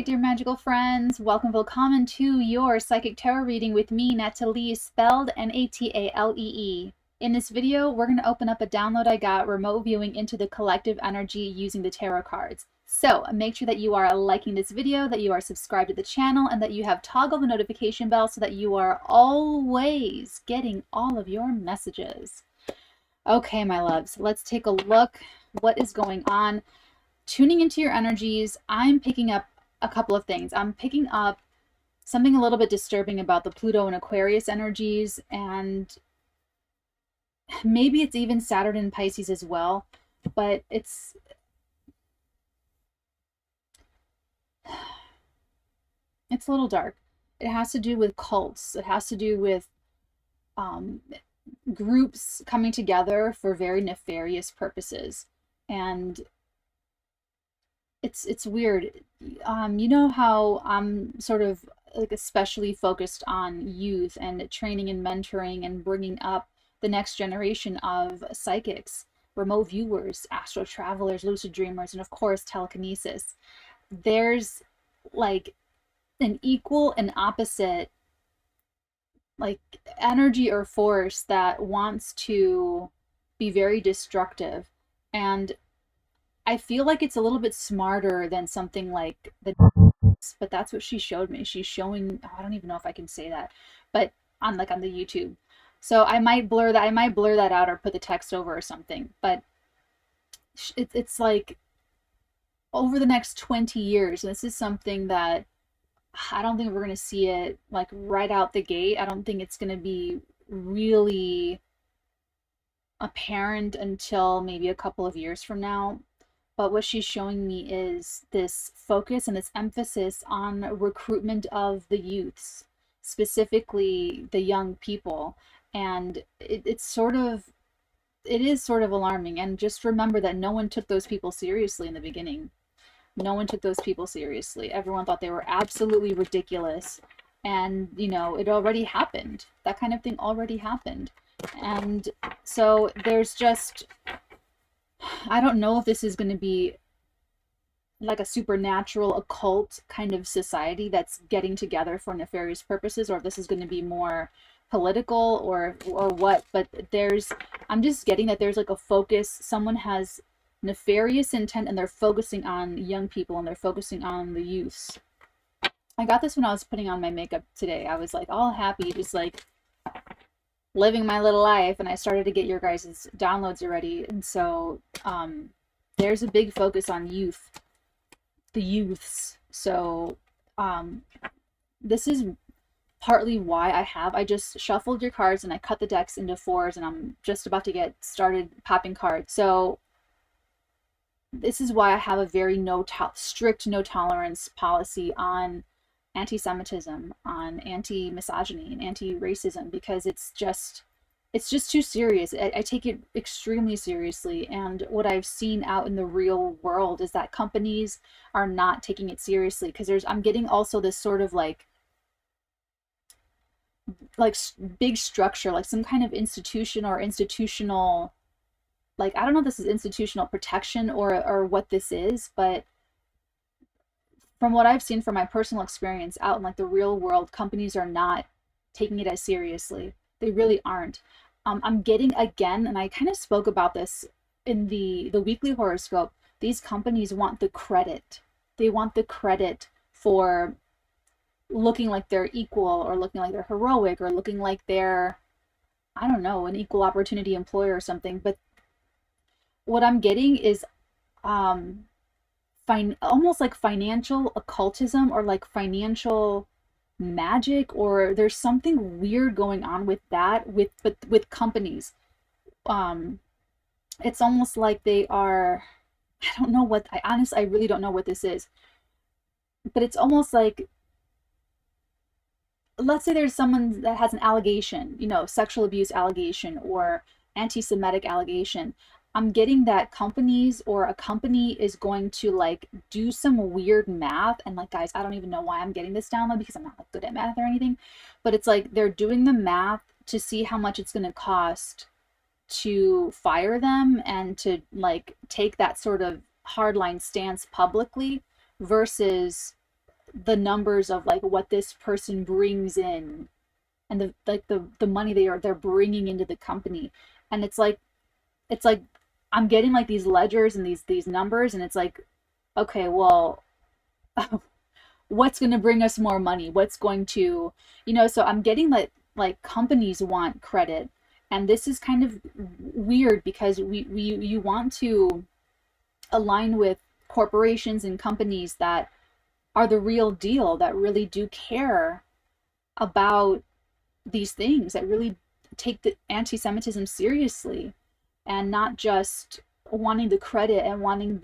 Hi, dear magical friends. Welcome, willkommen to your psychic tarot reading with me, Natalie, spelled N-A-T-A-L-E-E. In this video, we're going to open up a download I got remote viewing into the collective energy using the tarot cards. So make sure that you are liking this video, that you are subscribed to the channel, and that you have toggled the notification bell so that you are always getting all of your messages. Okay, my loves, let's take a look. What is going on? Tuning into your energies, I'm picking up a couple of things. I'm picking up something a little bit disturbing about the Pluto and Aquarius energies, and maybe it's even Saturn and Pisces as well, but it's a little dark. It has to do with cults. It has to do with groups coming together for very nefarious purposes. And it's weird. You know how I'm sort of like especially focused on youth and training and mentoring and bringing up the next generation of psychics, remote viewers, astral travelers, lucid dreamers, and of course telekinesis. There's like an equal and opposite like energy or force that wants to be very destructive, and I feel like it's a little bit smarter than something like the, but that's what she showed me. She's showing, oh, I don't even know if I can say that, but on the YouTube. So I might blur that out or put the text over or something. But it's like over the next 20 years, and this is something that I don't think we're going to see it like right out the gate. I don't think it's going to be really apparent until maybe a couple of years from now. But what she's showing me is this focus and this emphasis on recruitment of the youths, specifically the young people. And it is sort of alarming. And just remember that no one took those people seriously in the beginning. No one took those people seriously. Everyone thought they were absolutely ridiculous. And, you know, it already happened. That kind of thing already happened. And so there's just, I don't know if this is going to be like a supernatural occult kind of society that's getting together for nefarious purposes, or if this is going to be more political or what, but I'm just getting that there's like a focus. Someone has nefarious intent and they're focusing on young people and they're focusing on the youths. I got this when I was putting on my makeup today. I was like all happy, just like living my little life, and I started to get your guys' downloads already. And so there's a big focus on the youths. So this is partly why I just shuffled your cards and I cut the decks into fours, and I'm just about to get started popping cards. So this is why I have a very strict no tolerance policy on anti-Semitism, on anti-misogyny and anti-racism, because it's just too serious. I take it extremely seriously, and what I've seen out in the real world is that companies are not taking it seriously, because I'm getting also this sort of like big structure, like some kind of institution or institutional, like I don't know if this is institutional protection or what this is, but from what I've seen from my personal experience out in like the real world, companies are not taking it as seriously. They really aren't. I'm getting, again, and I kind of spoke about this in the weekly horoscope, these companies want the credit. They want the credit for looking like they're equal, or looking like they're heroic, or looking like they're, I don't know, an equal opportunity employer or something. But what I'm getting is almost like financial occultism, or like financial magic, or there's something weird going on with that with companies. It's almost like they are, I don't know what, I really don't know what this is, but it's almost like, let's say there's someone that has an allegation, you know, sexual abuse allegation or anti-Semitic allegation. I'm getting that companies, or a company, is going to like do some weird math, and like, guys, I don't even know why I'm getting this download, because I'm not like good at math or anything, but it's like they're doing the math to see how much it's going to cost to fire them and to like take that sort of hardline stance publicly, versus the numbers of like what this person brings in, and the money they're bringing into the company. And it's like I'm getting like these ledgers and these numbers, and it's like, okay, well, what's going to bring us more money? What's going to, so I'm getting like companies want credit. And this is kind of weird because you want to align with corporations and companies that are the real deal, that really do care about these things, that really take the anti-Semitism seriously, and not just wanting the credit and wanting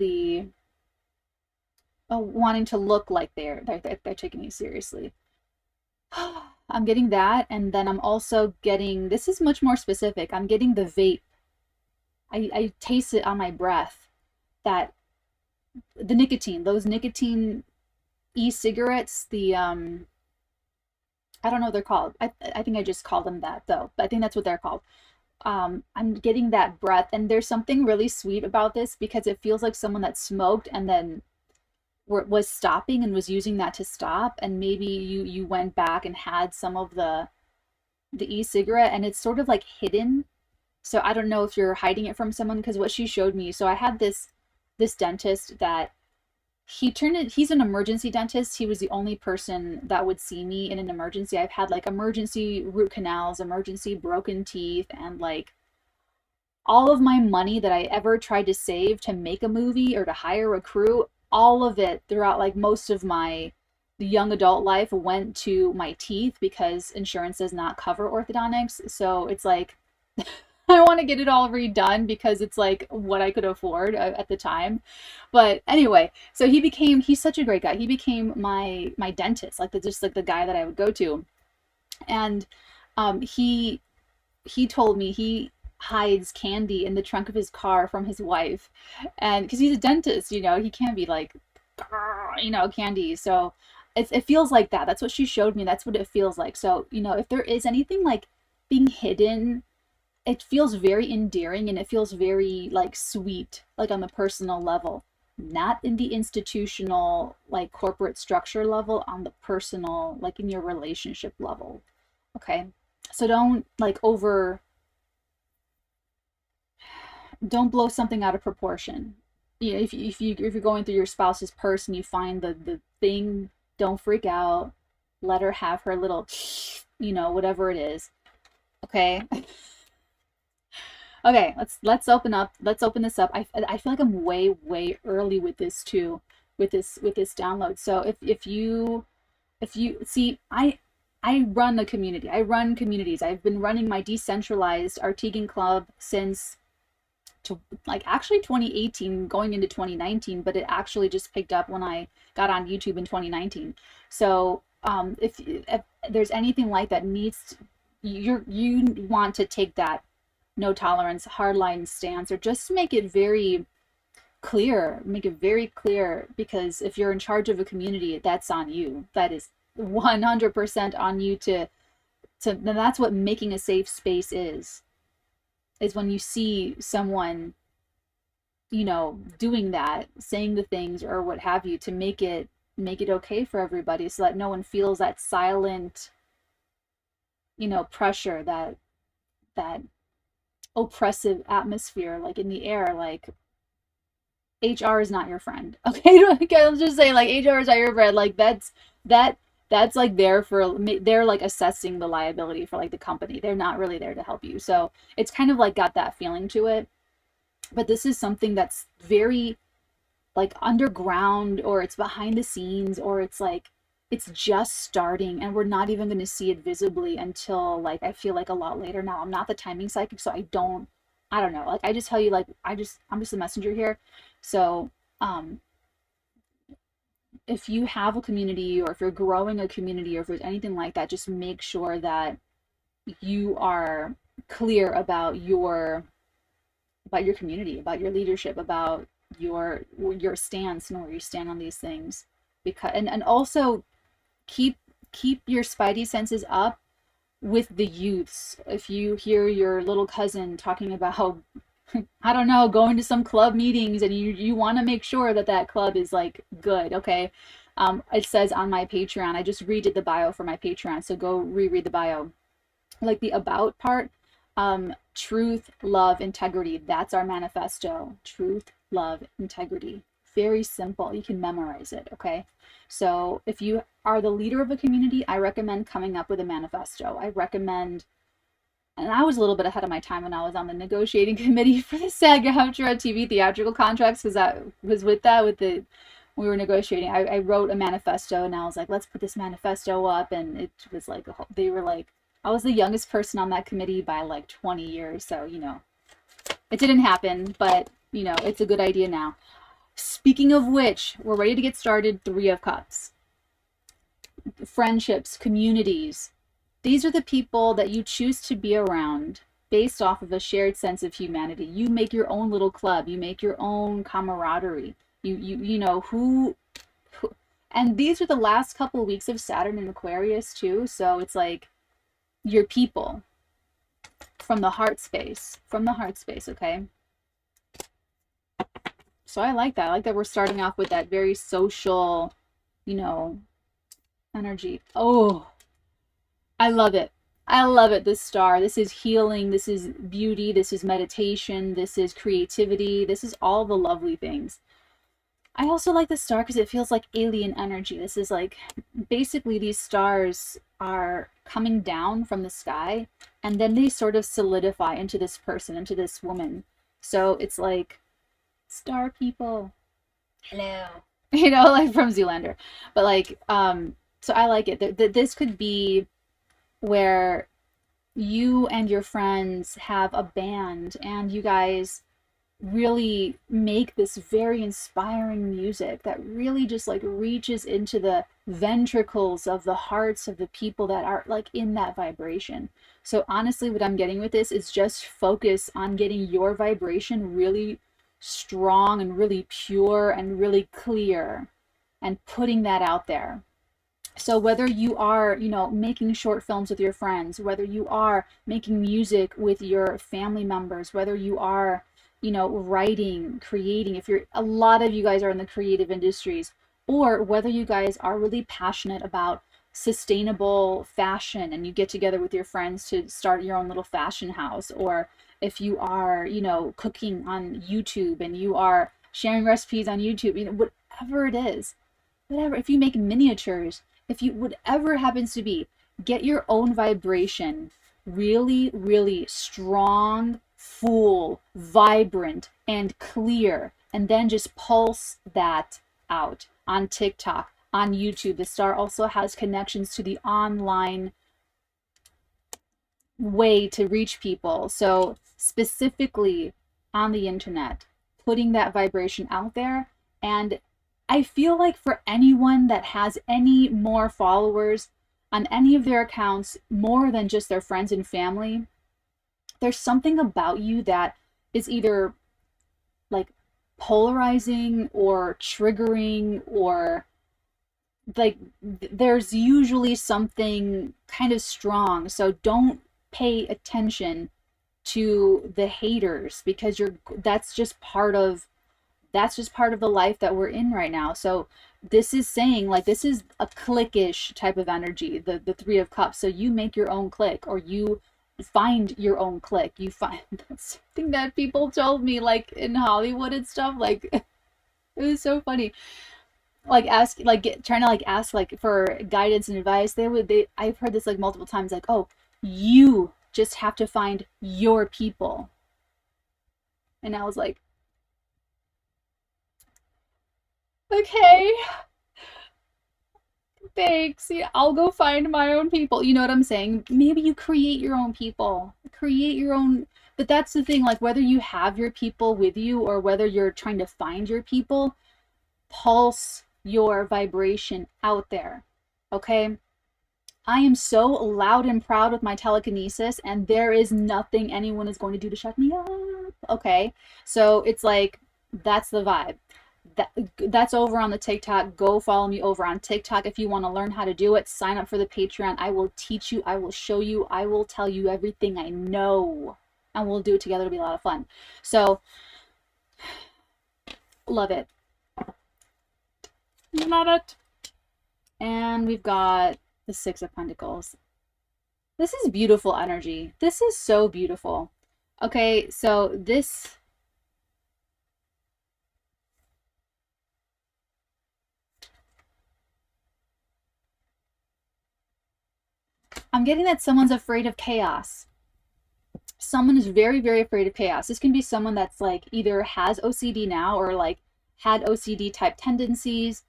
to look like they're taking it seriously. I'm getting that, and then I'm also getting, this is much more specific, I'm getting the vape. I taste it on my breath, that the nicotine, those nicotine e-cigarettes, the I don't know what they're called. I think I just called them that though, but I think that's what they're called. I'm getting that breath, and there's something really sweet about this because it feels like someone that smoked and then was stopping and was using that to stop, and maybe you went back and had some of the e-cigarette, and it's sort of like hidden. So I don't know if you're hiding it from someone, because what she showed me, so I had this dentist that he's an emergency dentist. He was the only person that would see me in an emergency. I've had like emergency root canals, emergency broken teeth, and like all of my money that I ever tried to save to make a movie or to hire a crew, all of it throughout like most of my young adult life went to my teeth, because insurance does not cover orthodontics. So it's like I want to get it all redone because it's like what I could afford at the time. But anyway, so he's such a great guy. He became my dentist, like just like the guy that I would go to. And he told me he hides candy in the trunk of his car from his wife, and because he's a dentist, he can't be like, candy. So it feels like that. That's what she showed me. That's what it feels like. So if there is anything like being hidden, it feels very endearing, and it feels very like sweet, like on the personal level, not in the institutional like corporate structure level, on the personal, like in your relationship level. Okay, so don't like don't blow something out of proportion. If you're going through your spouse's purse and you find the thing, don't freak out. Let her have her little, whatever it is. Okay. Okay, let's open this up. I feel like I'm way early with this too, with this download. So if you see, I run a community. I run communities. I've been running my decentralized Arteagan club since like actually 2018 going into 2019, but it actually just picked up when I got on YouTube in 2019. So if there's anything like that you want to take that no tolerance, hardline stance, or just make it very clear, because if you're in charge of a community, that's on you. That is 100% on you to and that's what making a safe space is when you see someone, doing that, saying the things or what have you, to make it okay for everybody, so that no one feels that silent, pressure, that oppressive atmosphere, like in the air, like HR is not your friend. Okay, I'll just say like HR is not your friend. Like that's like they're like assessing the liability for like the company. They're not really there to help you. So it's kind of like got that feeling to it. But this is something that's very like underground, or it's behind the scenes, or it's like it's just starting, and we're not even going to see it visibly until like I feel like a lot later. Now I'm not the timing psychic, so I don't know. Like I just tell you, like I'm just the messenger here. So if you have a community, or if you're growing a community, or if there's anything like that, just make sure that you are clear about your community, about your leadership, about your stance, and where you stand on these things. Because and also keep your spidey senses up with the youths. If you hear your little cousin talking about I don't know, going to some club meetings, and you want to make sure that club is like good, okay? It says on my Patreon, I just redid the bio for my Patreon, so go reread the bio. Like the about part, truth, love, integrity. That's our manifesto. Truth, love, integrity. Very simple. You can memorize it, okay? So if you are the leader of a community, I recommend coming up with a manifesto. I recommend, and I was a little bit ahead of my time when I was on the negotiating committee for the SAG-AFTRA TV theatrical contracts, because I was with that, we were negotiating. I wrote a manifesto, and I was like, let's put this manifesto up, and it was like, they were like, I was the youngest person on that committee by like 20 years, so, you know, it didn't happen, but, you know, it's a good idea now. Speaking of which, we're ready to get started. 3 of Cups. Friendships, communities. These are the people that you choose to be around based off of a shared sense of humanity. You make your own little club. You make your own camaraderie. You know who, and these are the last couple of weeks of Saturn in Aquarius too. So it's like your people from the heart space, okay? So I like that. I like that we're starting off with that very social, you know, energy. Oh, I love it. I love it. This star. This is healing. This is beauty. This is meditation. This is creativity. This is all the lovely things. I also like the star because it feels like alien energy. This is like, basically these stars are coming down from the sky, and then they sort of solidify into this person, into this woman. So it's like, star people, hello, you know, like from Zoolander. But like, so I like it. This could be where you and your friends have a band, and you guys really make this very inspiring music that really just like reaches into the ventricles of the hearts of the people that are like in that vibration. So honestly, what I'm getting with this is just focus on getting your vibration really strong and really pure and really clear, and putting that out there. So whether you are, you know, making short films with your friends, whether you are making music with your family members, whether you are, you know, writing, creating, if you're, a lot of you guys are in the creative industries, or whether you guys are really passionate about sustainable fashion and you get together with your friends to start your own little fashion house, or if you are, you know, cooking on YouTube and you are sharing recipes on YouTube, you know, whatever it is, whatever, if you make miniatures, if you, whatever it happens to be, get your own vibration really, really strong, full, vibrant, and clear, and then just pulse that out on TikTok, on YouTube. The star also has connections to the online way to reach people. So specifically on the internet, putting that vibration out there. And I feel like for anyone that has any more followers on any of their accounts, more than just their friends and family, there's something about you that is either like polarizing or triggering, or like there's usually something kind of strong. So don't pay attention to the haters, because that's just part of the life that we're in right now. So this is saying, like, this is a cliquish type of energy, the 3 of Cups. So you make your own clique, or you find your own clique. You find, that's something that people told me, like in Hollywood and stuff, like it was so funny, like trying to like ask like for guidance and advice. I've heard this like multiple times, like, oh, you just have to find your people. And I was like, okay, thanks. Yeah, I'll go find my own people. You know what I'm saying? Maybe you create your own people. Create your own. But that's the thing, like whether you have your people with you or whether you're trying to find your people, pulse your vibration out there. Okay? I am so loud and proud with my telekinesis, and there is nothing anyone is going to do to shut me up. Okay? So it's like, that's the vibe. That's over on the TikTok. Go follow me over on TikTok if you want to learn how to do it. Sign up for the Patreon. I will teach you. I will show you. I will tell you everything I know, and we'll do it together. It'll be a lot of fun. So love it. Love it. And we've got the Six of Pentacles. This is beautiful energy. This is so beautiful. Okay, so this... I'm getting that someone's afraid of chaos. Someone is very, very afraid of chaos. This can be someone that's like either has OCD now or like had OCD type tendencies,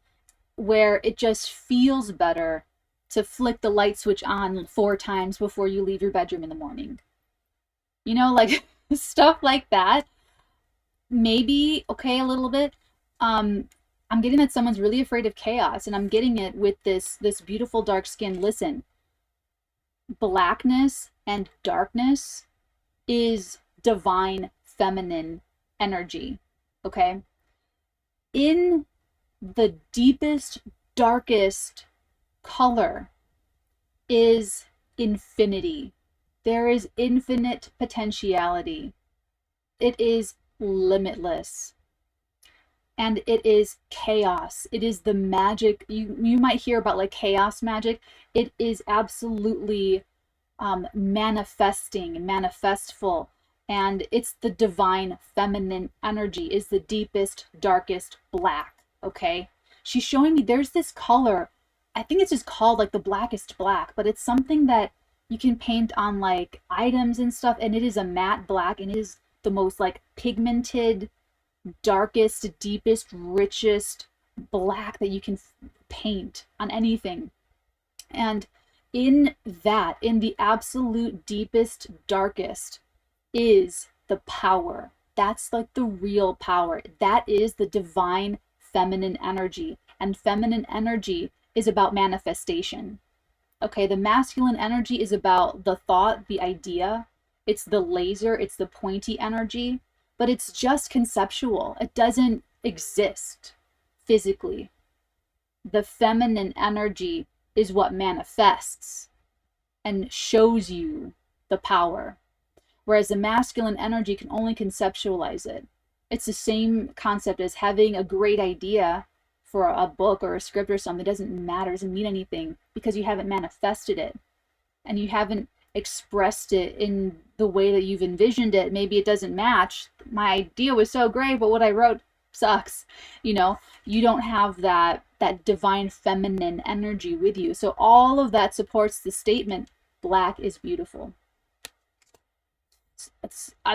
where it just feels better to flick the light switch on 4 times before you leave your bedroom in the morning. You know, like stuff like that. Maybe, okay, a little bit. I'm getting that someone's really afraid of chaos, and I'm getting it with this beautiful dark skin. Listen, blackness and darkness is divine feminine energy, okay? In the deepest, darkest color is infinity. There is infinite potentiality. It is limitless. And it is chaos. It is the magic. You might hear about like chaos magic. It is absolutely manifesting, manifestful, and it's the divine feminine energy, is the deepest, darkest black. Okay, she's showing me there's this color. I think it's just called like the blackest black, but it's something that you can paint on like items and stuff, and it is a matte black, and it is the most like pigmented, darkest, deepest, richest black that you can paint on anything. And in that, in the absolute deepest, darkest, is the power. That's like the real power. That is the divine feminine energy. And feminine energy is about manifestation. Okay, the masculine energy is about the thought, the idea. It's the laser, it's the pointy energy, but it's just conceptual. It doesn't exist physically. The feminine energy is what manifests and shows you the power, whereas the masculine energy can only conceptualize it. It's the same concept as having a great idea for a book or a script or something. It doesn't matter, it doesn't mean anything, because you haven't manifested it and you haven't expressed it in the way that you've envisioned it. Maybe it doesn't match. My idea was so great, but what I wrote sucks. You know, you don't have that divine feminine energy with you. So all of that supports the statement, black is beautiful.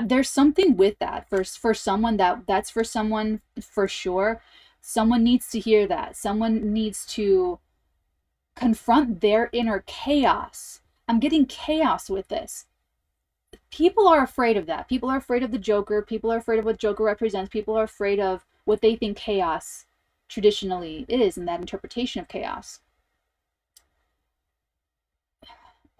There's something with that for someone, that's for someone for sure. Someone needs to hear that. Someone needs to confront their inner chaos. I'm getting chaos with this. People are afraid of that. People are afraid of the Joker. People are afraid of what Joker represents. People are afraid of what they think chaos traditionally is, and that interpretation of chaos.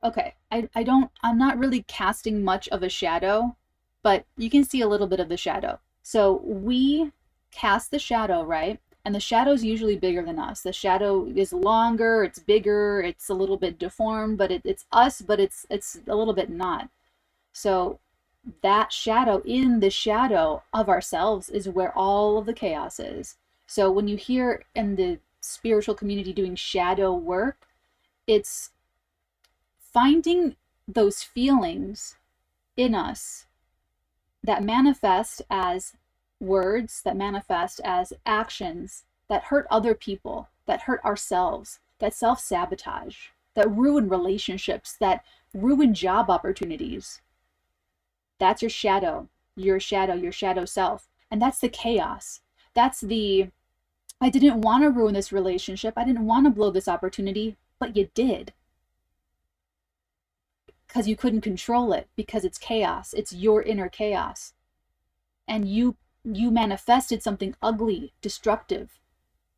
Okay, I'm not really casting much of a shadow, but you can see a little bit of the shadow. So we cast the shadow, right? And the shadow is usually bigger than us. The shadow is longer, it's bigger, it's a little bit deformed, but it's us, but it's a little bit not. So that shadow, in the shadow of ourselves, is where all of the chaos is. So when you hear in the spiritual community doing shadow work, it's finding those feelings in us that manifest as words, that manifest as actions that hurt other people, that hurt ourselves, that self-sabotage, that ruin relationships, that ruin job opportunities. That's your shadow, your shadow self. And that's the chaos. That's the, I didn't want to ruin this relationship. I didn't want to blow this opportunity, but you did. Because you couldn't control it, because it's chaos. It's your inner chaos. And you manifested something ugly, destructive,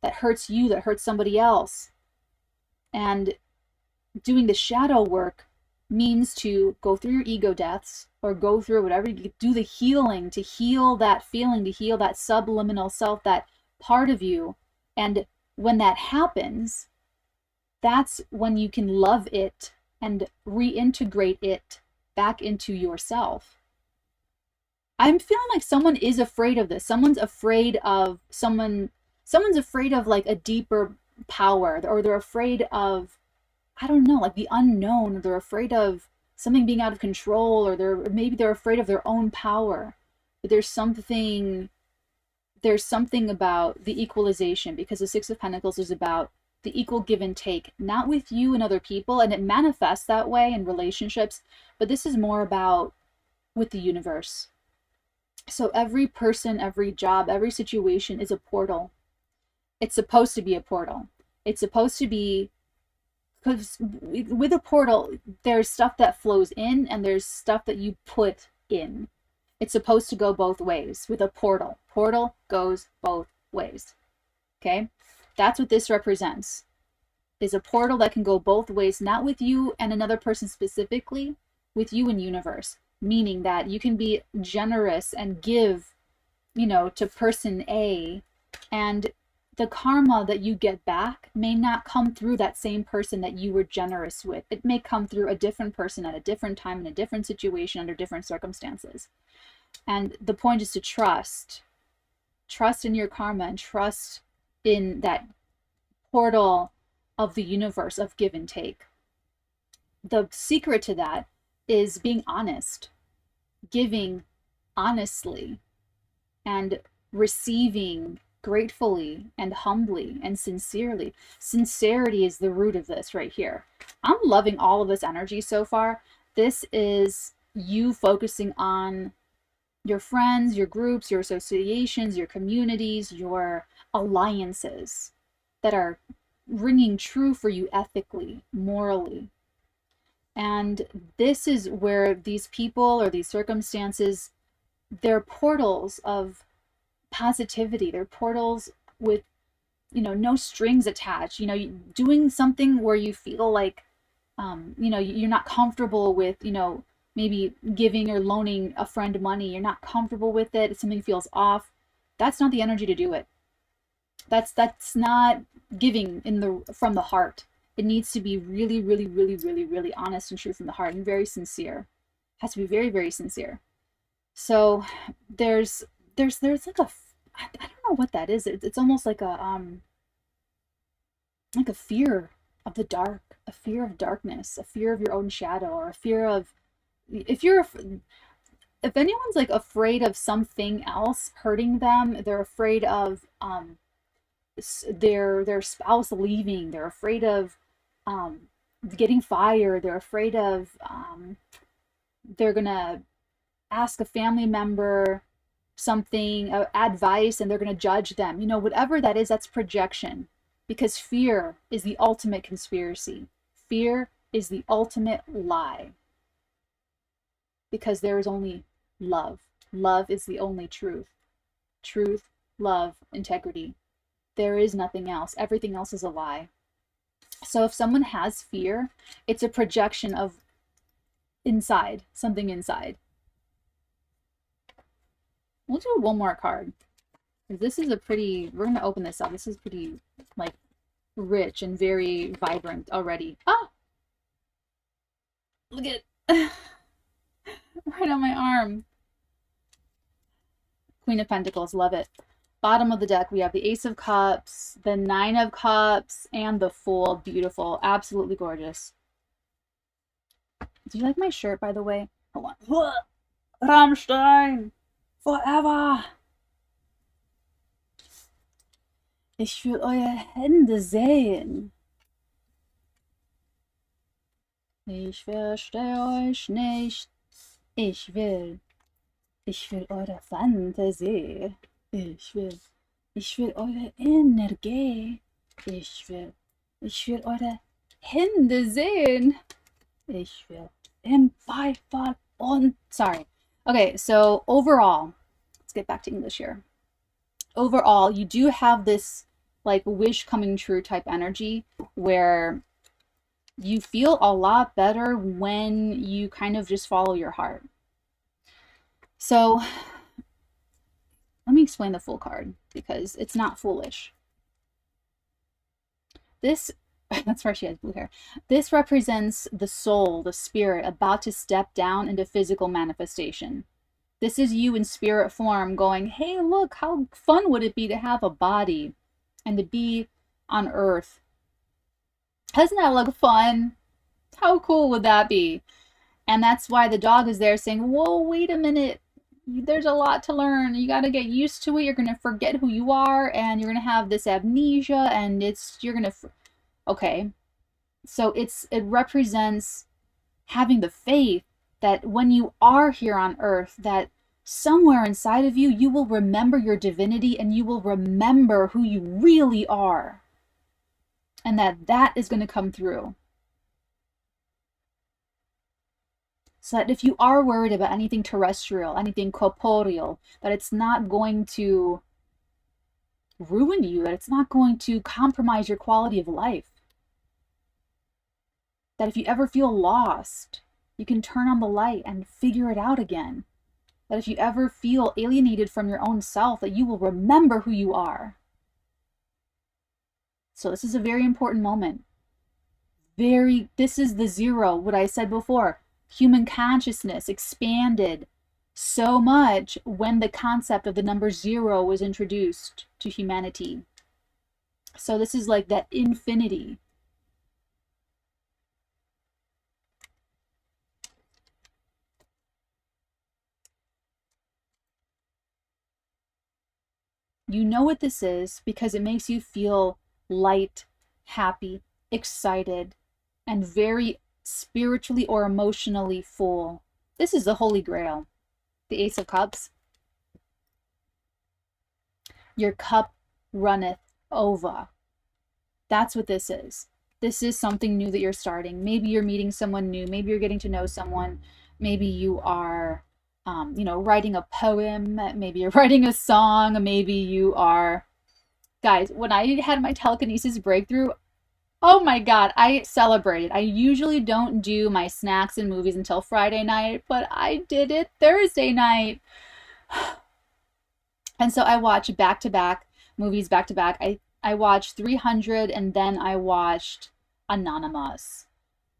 that hurts you, that hurts somebody else. And doing the shadow work means to go through your ego deaths, or go through whatever, you do the healing, to heal that feeling, to heal that subliminal self, that part of you. And when that happens, that's when you can love it and reintegrate it back into yourself. I'm feeling like someone is afraid of this. Someone's afraid of like a deeper power, or they're afraid of, I don't know, like the unknown, or they're afraid of something being out of control, or maybe they're afraid of their own power. But there's something about the equalization, because the Six of Pentacles is about the equal give and take, not with you and other people, and it manifests that way in relationships, but this is more about with the universe. So every person, every job, every situation is a portal. It's supposed to be a portal. It's supposed to be, because with a portal, there's stuff that flows in and there's stuff that you put in. It's supposed to go both ways with a portal. Portal goes both ways. Okay? That's what this represents. Is a portal that can go both ways, not with you and another person specifically, with you and universe. Meaning that you can be generous and give, to person A, and the karma that you get back may not come through that same person that you were generous with. It may come through a different person at a different time, in a different situation, under different circumstances. And the point is to trust in your karma, and trust in that portal of the universe of give and take. The secret to that is being honest, giving honestly, and receiving gratefully and humbly and sincerely. Sincerity is the root of this right here. I'm loving all of this energy so far. This is you focusing on your friends, your groups, your associations, your communities, your alliances that are ringing true for you ethically, morally. And this is where these people or these circumstances, they're portals of positivity. They're portals with, no strings attached. Doing something where you feel like, you're not comfortable with, maybe giving or loaning a friend money. You're not comfortable with it. If something feels off, that's not the energy to do it. That's not giving from the heart. It needs to be really, really, really, really, really honest and true from the heart, and very sincere. It has to be very, very sincere. So there's like I don't know what that is. It's almost like a fear of the dark, a fear of darkness, a fear of your own shadow, or a fear of, if anyone's like afraid of something else hurting them, they're afraid of their spouse leaving, they're afraid of getting fired, they're afraid of they're gonna ask a family member something, advice, and they're gonna judge them. Whatever that is, that's projection, because fear is the ultimate conspiracy. Fear is the ultimate lie, because there is only love. Love is the only truth. Truth, love, integrity. There is nothing else. Everything else is a lie. So if someone has fear, it's a projection of inside, something inside. We'll do one more card. This is we're going to open this up. This is pretty, like, rich and very vibrant already. Ah! Look at right on my arm. Queen of Pentacles, love it. Bottom of the deck, we have the Ace of Cups, the Nine of Cups, and the Fool. Beautiful. Absolutely gorgeous. Do you like my shirt, by the way? Hold on. Rammstein! Forever! Ich will eure Hände sehen. Ich verstehe euch nicht. Ich will eure Fantasie. Ich will eure Energie. Ich will eure Hände sehen. Ich will im Beifall und... Sorry. Okay, so overall, let's get back to English here. Overall, you do have this like wish coming true type energy where you feel a lot better when you kind of just follow your heart. So let me explain the Fool card, because it's not foolish. This, that's why she has blue hair. This represents the soul, the spirit, about to step down into physical manifestation. This is you in spirit form going, hey, look, how fun would it be to have a body and to be on Earth. Doesn't that look fun? How cool would that be? And that's why the dog is there saying, whoa, wait a minute. There's a lot to learn. You got to get used to it. You're going to forget who you are, and you're going to have this amnesia, and you're going to, okay. So it represents having the faith that when you are here on Earth, that somewhere inside of you, you will remember your divinity and you will remember who you really are. And that is going to come through. So that if you are worried about anything terrestrial, anything corporeal, that it's not going to ruin you, that it's not going to compromise your quality of life. That if you ever feel lost, you can turn on the light and figure it out again. That if you ever feel alienated from your own self, that you will remember who you are. So this is a very important moment. This is the zero, what I said before. Human consciousness expanded so much when the concept of the number 0 was introduced to humanity. So this is like that infinity. You know what this is because it makes you feel light, happy, excited, and very spiritually or emotionally full. This is the Holy Grail, the Ace of Cups. Your cup runneth over. That's what this is. This is something new that you're starting. Maybe you're meeting someone new. Maybe you're getting to know someone. Maybe you are, writing a poem. Maybe you're writing a song. Maybe you are... Guys, when I had my telekinesis breakthrough, oh my God, I celebrated. I usually don't do my snacks and movies until Friday night, but I did it Thursday night. And so I watched back-to-back movies back-to-back. I watched 300 and then I watched Anonymous.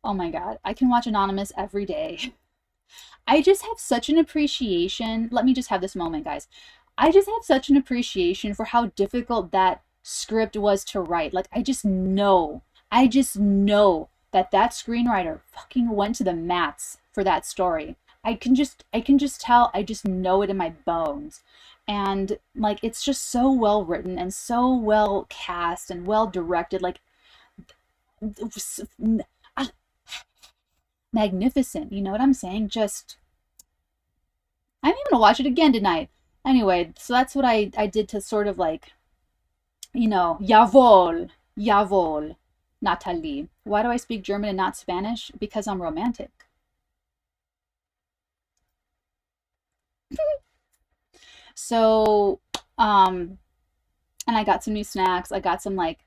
Oh my God, I can watch Anonymous every day. I just have such an appreciation. Let me just have this moment, guys. I just have such an appreciation for how difficult that script was to write. Like, I just know that screenwriter fucking went to the mats for that story. I can just tell, I just know it in my bones. And like, it's just so well written and so well cast and well directed, like magnificent. You know what I'm saying? Just, I'm even gonna watch it again tonight. Anyway, so that's what I did to sort of like, jawohl, Natalie. Why do I speak German and not Spanish? Because I'm romantic. So, and I got some new snacks. I got some like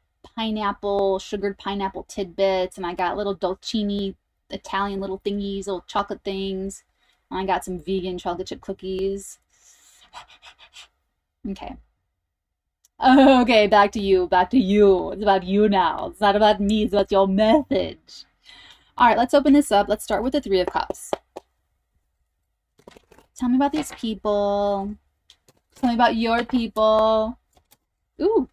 sugared pineapple tidbits, and I got little dolcini Italian little thingies, little chocolate things. And I got some vegan chocolate chip cookies. Okay. Okay, back to you. It's about you now. It's not about me, it's about your message. All right, let's open this up. Let's start with the Three of Cups. Tell me about these people. Tell me about your people. Ooh.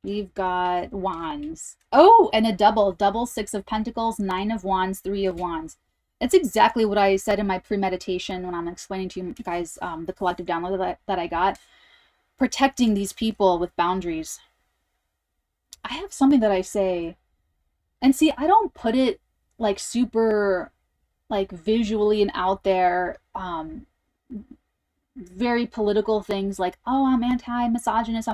We've got Wands. Oh, and a double 6 of Pentacles, 9 of Wands, 3 of Wands. It's exactly what I said in my pre-meditation when I'm explaining to you guys the collective download that I got. Protecting these people with boundaries. I have something that I say, and see, I don't put it like super like visually and out there, very political things like, oh, I'm anti-misogynist,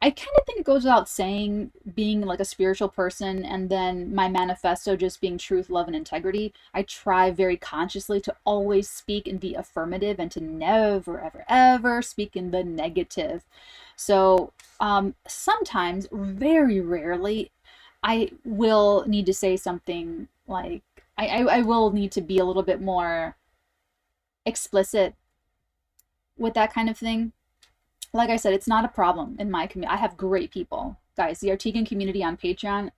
I kind of think it goes without saying, being like a spiritual person, and then my manifesto just being truth, love, and integrity. I try very consciously to always speak in the affirmative and to never, ever, ever speak in the negative. So sometimes, very rarely, I will need to say something like, I will need to be a little bit more explicit with that kind of thing. Like I said, it's not a problem in my community. I have great people. Guys, the Arteagan community on Patreon,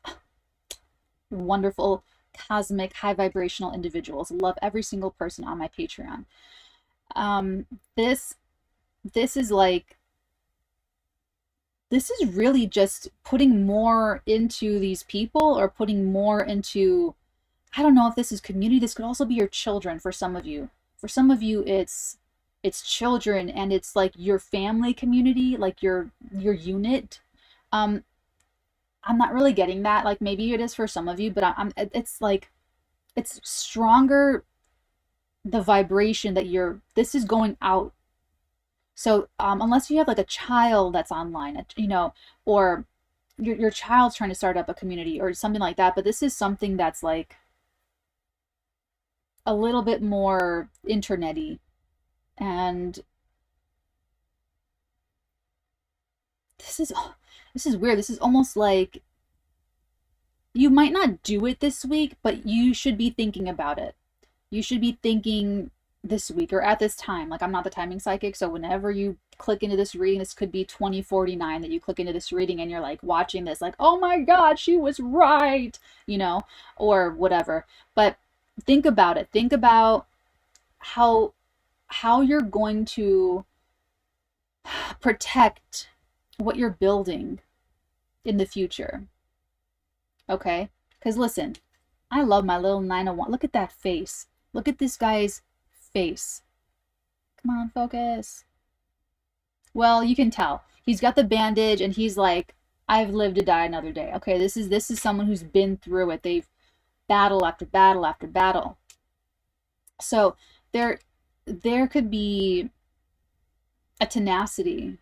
wonderful, cosmic, high vibrational individuals. Love every single person on my Patreon. This is like this is really just putting more into these people or putting more into, I don't know if this is community. This could also be your children for some of you. For some of you, it's children, and it's like your family community, like your unit. I'm not really getting that. Like maybe it is for some of you, but it's like it's stronger, the vibration that this is going out. So unless you have like a child that's online, you know, or your child's trying to start up a community or something like that, but this is something that's like a little bit more internety. And this is weird. This is almost like you might not do it this week, but you should be thinking about it. You should be thinking this week or at this time. Like, I'm not the timing psychic, so whenever you click into this reading, this could be 2049 that you click into this reading and you're like watching this like, oh my god, she was right, you know, or whatever. But think about it. Think about how you're going to protect what you're building in the future. Okay? Because listen, I love my little 901. Look at that face. Look at this guy's face. Come on, focus. Well, you can tell. He's got the bandage and he's like, I've lived to die another day. Okay, this is someone who's been through it. They've battle after battle after battle. So there could be a tenacity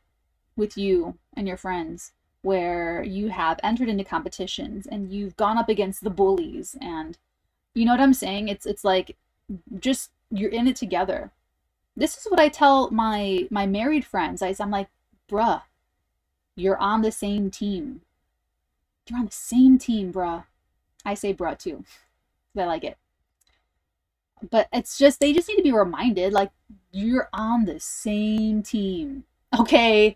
with you and your friends where you have entered into competitions and you've gone up against the bullies, and you know what I'm saying? It's like just you're in it together. This is what I tell my married friends. I'm like, bruh, you're on the same team. You're on the same team, bruh. I say bruh too. I like it. But it's just, they just need to be reminded, like, you're on the same team. Okay,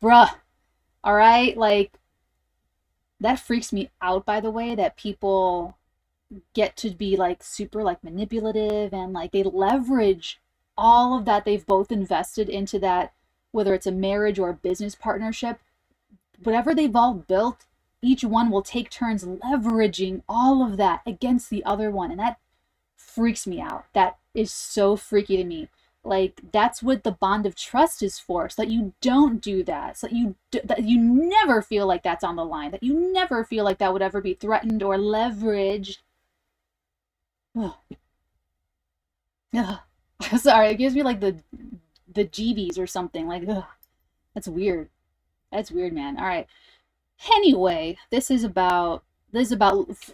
bruh. All right? Like, that freaks me out, by the way, that people get to be like super like manipulative and like they leverage all of that they've both invested into that, whether it's a marriage or a business partnership, whatever they've all built, each one will take turns leveraging all of that against the other one. And that freaks me out. That is so freaky to me. Like, that's what the bond of trust is for, so that you don't do that, so that you never feel like that's on the line, that you never feel like that would ever be threatened or leveraged. Ugh. Ugh. Sorry, it gives me like the jeebies or something. Like, ugh. That's weird. That's weird, man. All right. Anyway, this is about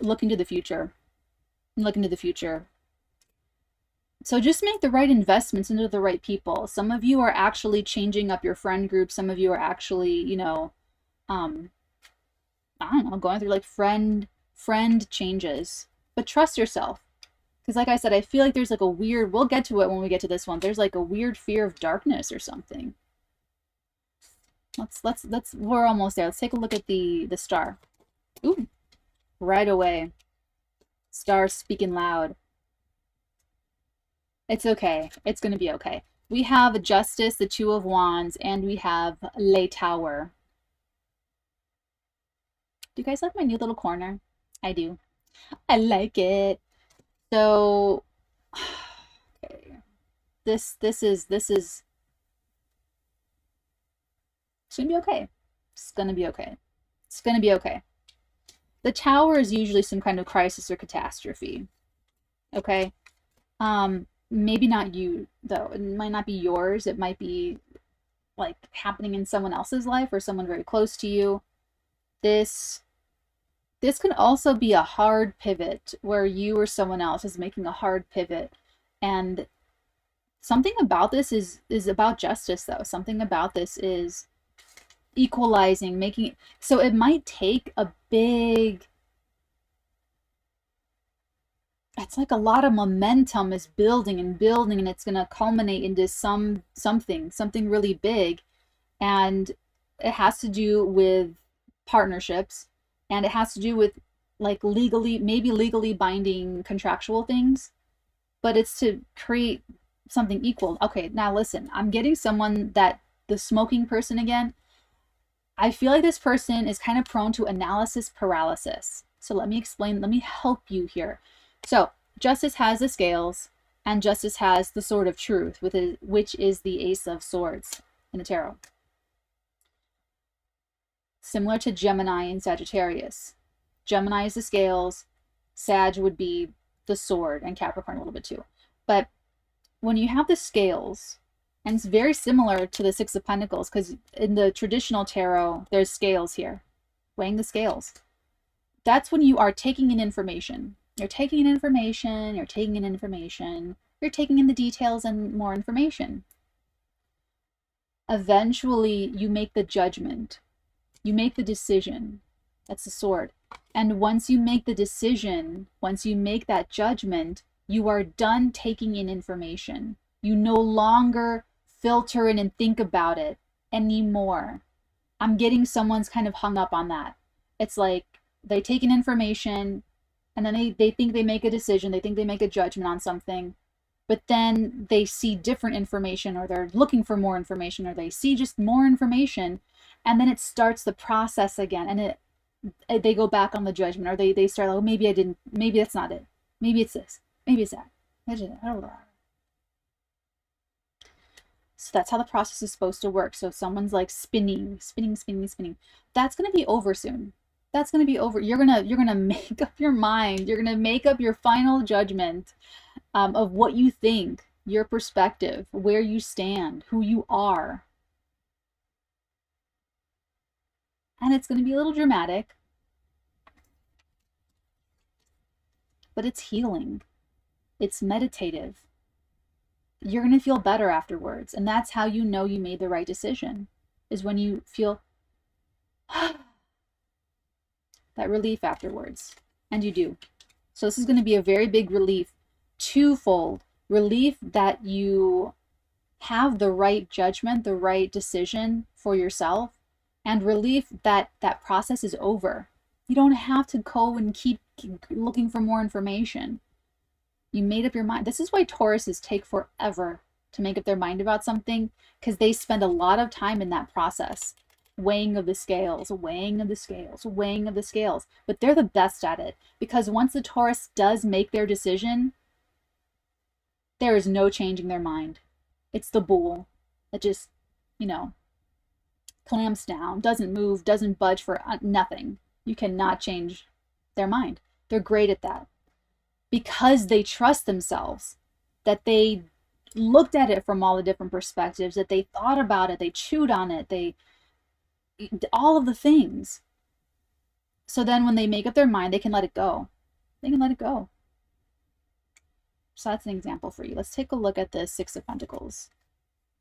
looking to the future. Looking to the future. So just make the right investments into the right people. Some of you are actually changing up your friend group. Some of you are actually, you know, I don't know, going through like friend changes. But trust yourself. Because like I said, I feel like there's like a weird, we'll get to it when we get to this one. There's like a weird fear of darkness or something. We're almost there. Let's take a look at the star. Ooh, right away. Star speaking loud. It's okay. It's going to be okay. We have Justice, the Two of Wands, and we have Lay Tower. Do you guys like my new little corner? I do. I like it. So, okay. This is it's gonna be okay. It's gonna be okay. It's gonna be okay. The Tower is usually some kind of crisis or catastrophe. Okay? Maybe not you, though. It might not be yours. It might be like happening in someone else's life or someone very close to you. This could also be a hard pivot where you or someone else is making a hard pivot. And something about this is about justice, though. Something about this is equalizing, making it so it might take a big, it's like a lot of momentum is building and building, and it's going to culminate into something really big. And it has to do with partnerships, and it has to do with like maybe legally binding contractual things, but it's to create something equal. Okay, now listen, I'm getting someone that the smoking person again. I feel like this person is kind of prone to analysis paralysis. So let me explain, let me help you here. So Justice has the scales, and Justice has the Sword of Truth, which is the Ace of Swords in the tarot. Similar to Gemini and Sagittarius. Gemini is the scales, Sag would be the sword, and Capricorn a little bit too. But when you have the scales, and it's very similar to the Six of Pentacles, because in the traditional tarot, there's scales here, weighing the scales. That's when you are taking in information. You're taking in information, you're taking in information, you're taking in the details and more information. Eventually, you make the judgment. You make the decision. That's the sword. And once you make the decision, once you make that judgment, you are done taking in information. You no longer filter in and think about it anymore. I'm getting someone's kind of hung up on that. It's like they take in information and then they think they make a decision. They think they make a judgment on something. But then they see different information, or they're looking for more information, or they see just more information. And then it starts the process again. And they go back on the judgment, or they start like, oh, maybe I didn't, maybe that's not it. Maybe it's this. Maybe it's that. So that's how the process is supposed to work. So if someone's like spinning, that's going to be over soon. That's going to be over. You're going to make up your mind. You're going to make up your final judgment of what you think, your perspective, where you stand, who you are. And it's going to be a little dramatic, but it's healing. It's meditative. You're going to feel better afterwards. And that's how you know you made the right decision, is when you feel that relief afterwards. And you do. So this is going to be a very big relief, twofold. Relief that you have the right judgment, the right decision for yourself, and relief that that process is over. You don't have to go and keep looking for more information. You made up your mind. This is why Tauruses take forever to make up their mind about something, because they spend a lot of time in that process. Weighing of the scales, weighing of the scales, weighing of the scales. But they're the best at it, because once the Taurus does make their decision, there is no changing their mind. It's the bull that just, clamps down, doesn't move, doesn't budge for nothing. You cannot change their mind. They're great at that, because they trust themselves, that they looked at it from all the different perspectives, that they thought about it, they chewed on it, all of the things. So then when they make up their mind, they can let it go. They can let it go. So that's an example for you. Let's take a look at the Six of Pentacles.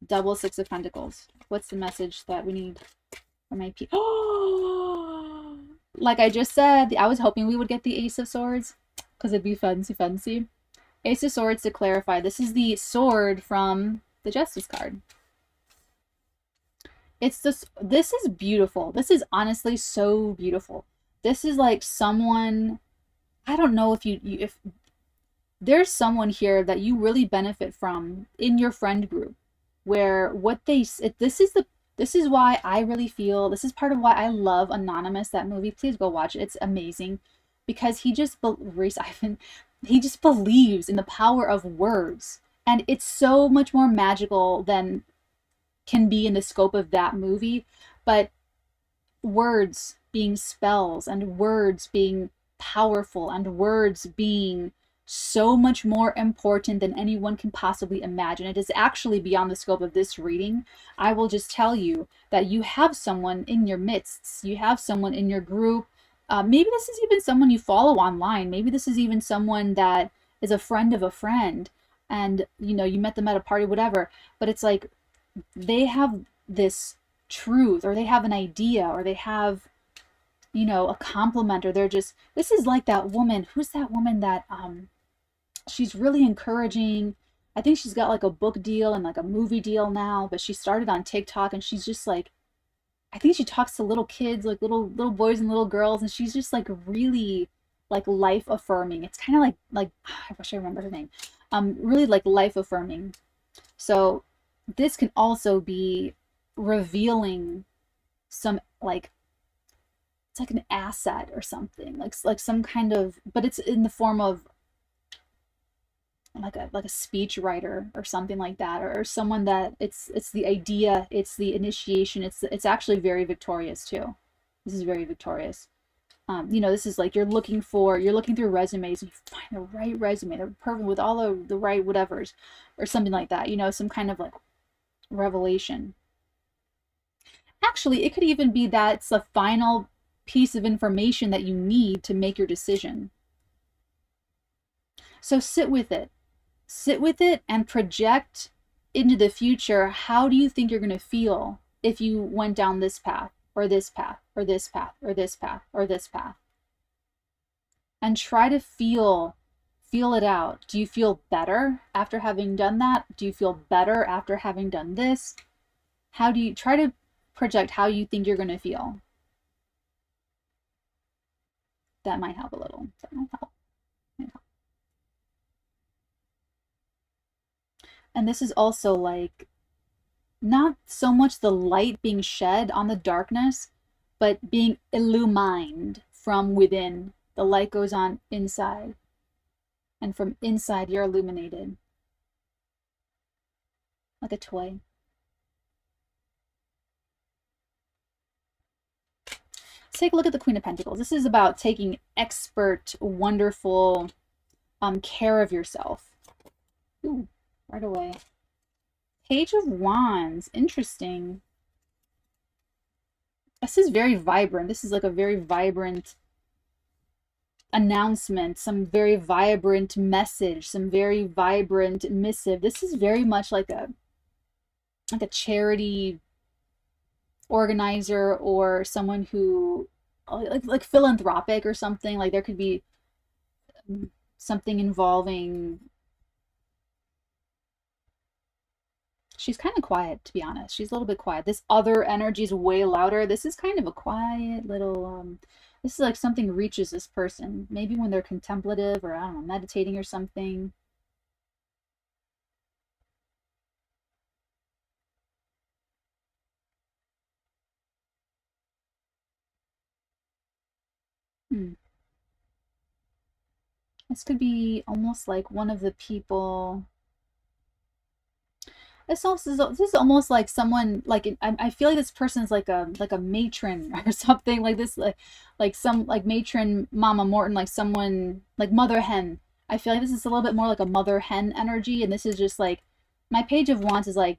Double Six of Pentacles. What's the message that we need for my people? Like I just said, I was hoping we would get the Ace of Swords, because it'd be fancy. Ace of Swords, to clarify, this is the sword from the Justice card. It's this is beautiful. This is honestly so beautiful. This is like someone, I don't know if there's someone here that you really benefit from in your friend group, where this is why I really feel, this is part of why I love Anonymous, that movie. Please go watch it. It's amazing, because he just believes in the power of words, and it's so much more magical than can be in the scope of that movie. But words being spells, and words being powerful, and words being so much more important than anyone can possibly imagine. It is actually beyond the scope of this reading. I will just tell you that you have someone in your midst. You have someone in your group. Maybe this is even someone you follow online. Maybe this is even someone that is a friend of a friend, and you met them at a party, whatever. But it's like they have this truth, or they have an idea, or they have, a compliment, or they're just, this is like that woman. Who's that woman that, she's really encouraging. I think she's got like a book deal and like a movie deal now, but she started on TikTok, and she's just like, I think she talks to little kids, like little boys and little girls, and she's just like really like life affirming. It's kind of like I wish I remember her name. Really like life affirming. So this can also be revealing some like, it's like an asset or something, like some kind of, but it's in the form of like a speech writer or something like that, or someone that it's the idea, it's the initiation, it's actually very victorious too. This is very victorious. You know, this is like you're looking through resumes and you find the right resume, the perfect with all the right whatevers or something like that, you know, some kind of like revelation. Actually, it could even be that it's the final piece of information that you need to make your decision. So sit with it. Sit with it and project into the future. How do you think you're going to feel if you went down this path, or this path, or this path, or this path, or this path? And try to feel it out. Do you feel better after having done that? Do you feel better after having done this? How do you try to project how you think you're going to feel? That might help a little. That might help. And this is also like not so much the light being shed on the darkness, but being illumined from within. The light goes on inside, and from inside you're illuminated like a toy. Let's take a look at the Queen of Pentacles. This is about taking expert, wonderful care of yourself. Ooh, right away. Page of Wands. Interesting. This is very vibrant. This is like a very vibrant announcement, some very vibrant message, some very vibrant missive. This is very much like a charity organizer, or someone who like philanthropic or something. Like there could be something involving, she's kind of quiet, to be honest. She's a little bit quiet. This other energy is way louder. This is kind of a quiet little this is like something reaches this person, maybe when they're contemplative, or I don't know, meditating or something. This could be almost like one of the people. This is almost like someone, like I feel like this person is like a matron or something like this, like some like matron Mama Morton, like someone like mother hen. I feel like this is a little bit more like a mother hen energy, and this is just like my Page of Wands is like,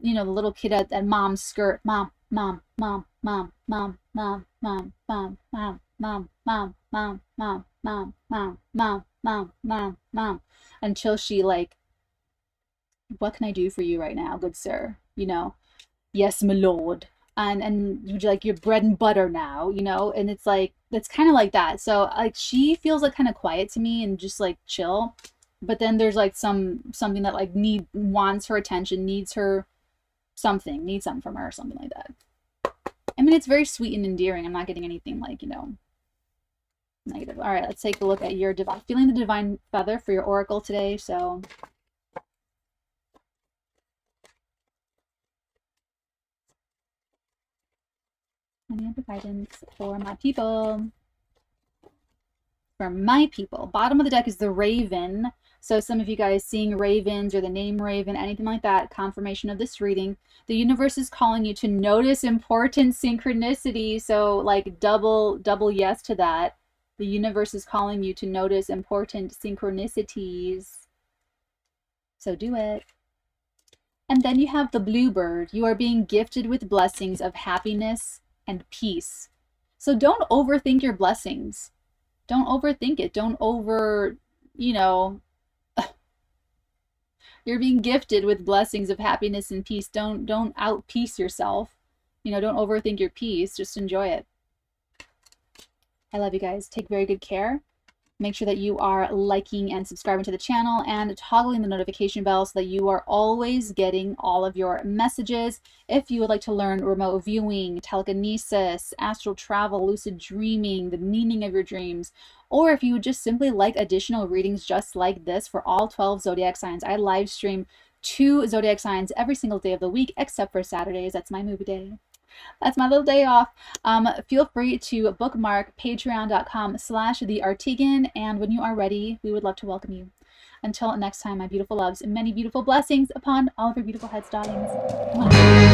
you know, the little kid at mom's skirt, mom, mom, mom, mom, mom, mom, mom, mom, mom, mom, mom, mom, mom, mom, mom, mom, mom, mom, mom, until she like, what can I do for you right now, good sir? You know, yes, my lord. And would you like your bread and butter now? You know, and it's like, that's kind of like that. So like she feels like kind of quiet to me and just like chill. But then there's like something that like wants her attention, needs something from her or something like that. I mean, it's very sweet and endearing. I'm not getting anything like, you know, negative. All right, let's take a look at your feeling the divine feather for your oracle today. So any other guidance for my people? For my people, bottom of the deck is the Raven. So some of you guys seeing ravens or the name Raven, anything like that, confirmation of this reading. The universe is calling you to notice important synchronicity. So like double yes to that. The universe is calling you to notice important synchronicities. So do it. And then you have the Bluebird. You are being gifted with blessings of happiness and peace. So don't overthink your blessings. Don't overthink it. Don't you know, you're being gifted with blessings of happiness and peace. Don't out-peace yourself. You know, don't overthink your peace. Just enjoy it. I love you guys. Take very good care. Make sure that you are liking and subscribing to the channel and toggling the notification bell so that you are always getting all of your messages. If you would like to learn remote viewing, telekinesis, astral travel, lucid dreaming, the meaning of your dreams, or if you would just simply like additional readings just like this for all 12 zodiac signs, I live stream 2 zodiac signs every single day of the week except for Saturdays. That's my movie day. That's my little day off. Feel free to bookmark patreon.com/TheFirstArteagan, and when you are ready, we would love to welcome you. Until next time, my beautiful loves, and many beautiful blessings upon all of your beautiful heads, darlings. Mwah.